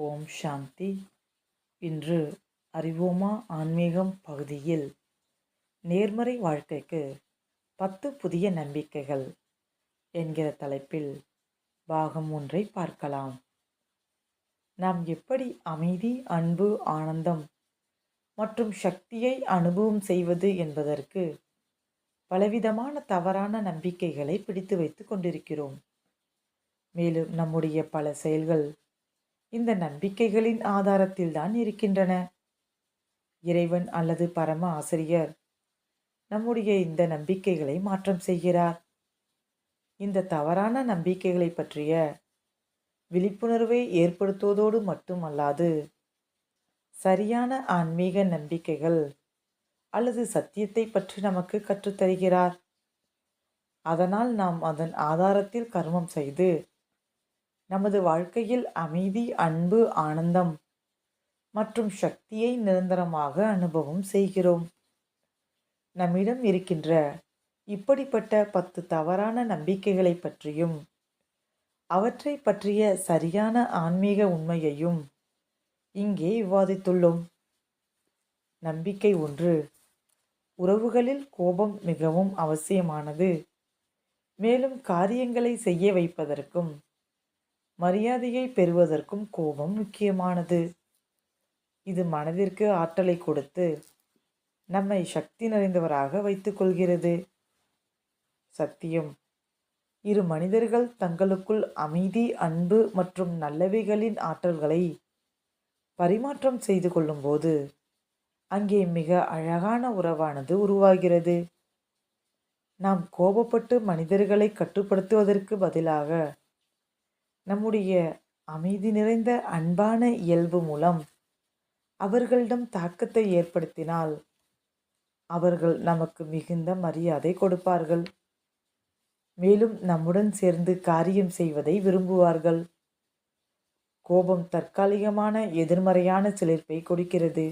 ஓம் சாந்தி. இன்று அறிவோமா ஆன்மீகம் பகுதியில் நேர்மறை வாழ்க்கைக்கு 10 புதிய நம்பிக்கைகள் என்கிற தலைப்பில் பாகம் ஒன்றை பார்க்கலாம். நாம் எப்படி அமைதி, அன்பு, ஆனந்தம் மற்றும் சக்தியை அனுபவம் செய்வது என்பதற்கு பலவிதமான தவறான நம்பிக்கைகளை பிடித்து வைத்துக் கொண்டிருக்கிறோம். மேலும் நம்முடைய பல செயல்கள் இந்த நம்பிக்கைகளின் ஆதாரத்தில்தான் இருக்கின்றன. இறைவன் அல்லது பரம ஆசிரியர் நம்முடைய இந்த நம்பிக்கைகளை மாற்றம் செய்கிறார். இந்த தவறான நம்பிக்கைகளை பற்றிய விழிப்புணர்வை ஏற்படுத்துவதோடு மட்டுமல்லாது, சரியான ஆன்மீக நம்பிக்கைகள் அல்லது சத்தியத்தை பற்றி நமக்கு கற்றுத்தருகிறார். அதனால் நாம் அதன் ஆதாரத்தில் கர்மம் செய்து நமது வாழ்க்கையில் அமைதி, அன்பு, ஆனந்தம் மற்றும் சக்தியை நிரந்தரமாக அனுபவம் செய்கிறோம். நம்மிடம் இருக்கின்ற இப்படிப்பட்ட 10 தவறான நம்பிக்கைகளை பற்றியும் அவற்றை பற்றிய சரியான ஆன்மீக உண்மையையும் இங்கே விவாதித்துள்ளோம். நம்பிக்கை 1. உறவுகளில் கோபம் மிகவும் அவசியமானது. மேலும் காரியங்களை செய்ய வைப்பதற்கும் மரியாதையை பெறுவதற்கும் கோபம் முக்கியமானது. இது மனதிற்கு ஆற்றலை கொடுத்து நம்மை சக்தி நிறைந்தவராக வைத்துக் கொள்கிறது. சத்தியம். இரு மனிதர்கள் தங்களுக்குள் அமைதி, அன்பு மற்றும் நல்லவைகளின் ஆற்றல்களை பரிமாற்றம் செய்து கொள்ளும்போது அங்கே மிக அழகான உறவானது உருவாகிறது. நாம் கோபப்பட்டு மனிதர்களை கட்டுப்படுத்துவதற்கு பதிலாக நம்முடைய அமைதி நிறைந்த அன்பான இயல்பு மூலம் அவர்களிடம் தாக்கத்தை ஏற்படுத்தினால் அவர்கள் நமக்கு மிகுந்த மரியாதை கொடுப்பார்கள். மேலும் நம்முடன் சேர்ந்து காரியம் செய்வதை விரும்புவார்கள். கோபம் தற்காலிகமான எதிர்மறையான சிலிர்ப்பை கொடுக்கிறது.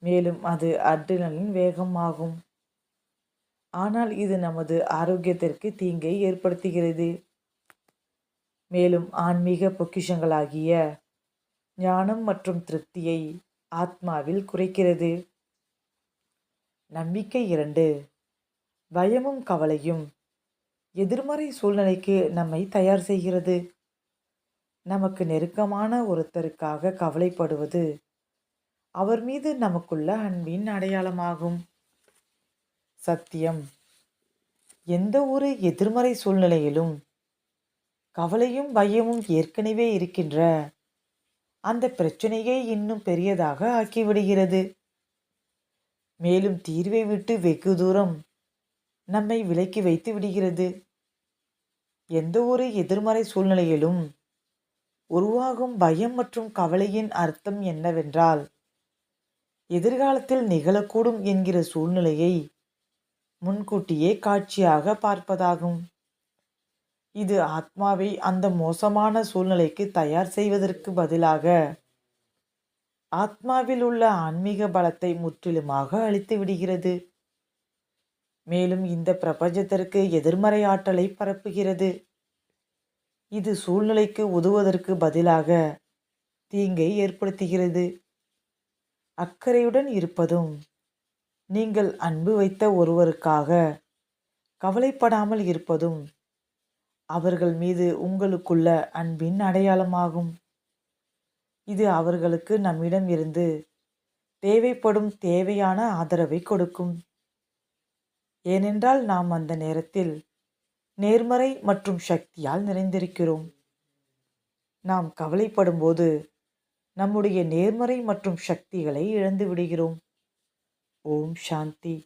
மேலும் அது அட்ரினலின் வேகம் ஆகும். ஆனால் இது நமது ஆரோக்கியத்திற்கு தீங்கை ஏற்படுத்துகிறது. மேலும் ஆன்மீக பொக்கிஷங்களாகிய ஞானம் மற்றும் திருப்தியை ஆத்மாவில் குறைக்கிறது. நம்பிக்கை 2. பயமும் கவலையும் எதிர்மறை சூழ்நிலைக்கு நம்மை தயார் செய்கிறது. நமக்கு நெருக்கமான ஒருத்தருக்காக கவலைப்படுவது அவர் மீது நமக்குள்ள அன்பின் அடையாளமாகும். சத்தியம். எந்த ஒரு எதிர்மறை சூழ்நிலையிலும் கவலையும் பயமும் ஏற்கனவே இருக்கின்ற அந்த பிரச்சனையை இன்னும் பெரியதாக ஆக்கிவிடுகிறது. மேலும் தீர்வை விட்டு வெகு தூரம் நம்மை விலக்கி வைத்து விடுகிறது. எந்த ஒரு எதிர்மறை சூழ்நிலையிலும் உருவாகும் பயம் மற்றும் கவலையின் அர்த்தம் என்னவென்றால், எதிர்காலத்தில் நிகழக்கூடும் என்கிற சூழ்நிலையை முன்கூட்டியே காட்சியாக பார்ப்பதாகும். இது ஆத்மாவை அந்த மோசமான சூழ்நிலைக்கு தயார் செய்வதற்கு பதிலாக ஆத்மாவில் உள்ள ஆன்மீக பலத்தை முற்றிலுமாக அழித்து விடுகிறது. மேலும் இந்த பிரபஞ்சத்திற்கு எதிர்மறை ஆற்றலை பரப்புகிறது. இது சூழ்நிலைக்கு உதவுவதற்கு பதிலாக தீங்கை ஏற்படுத்துகிறது. அக்கறையுடன் இருப்பதும் நீங்கள் அன்பு வைத்த ஒருவருக்காக கவலைப்படாமல் இருப்பதும் அவர்கள் மீது உங்களுக்குள்ள அன்பின் அடையாளமாகும். இது அவர்களுக்கு நம்மிடம் இருந்து தேவைப்படும் தேவையான ஆதரவை கொடுக்கும். ஏனென்றால் நாம் அந்த நேரத்தில் நேர்மறை மற்றும் சக்தியால் நிறைந்திருக்கிறோம். நாம் கவலைப்படும் போது நம்முடைய நேர்மறை மற்றும் சக்திகளை இழந்து விடுகிறோம். ஓம் சாந்தி.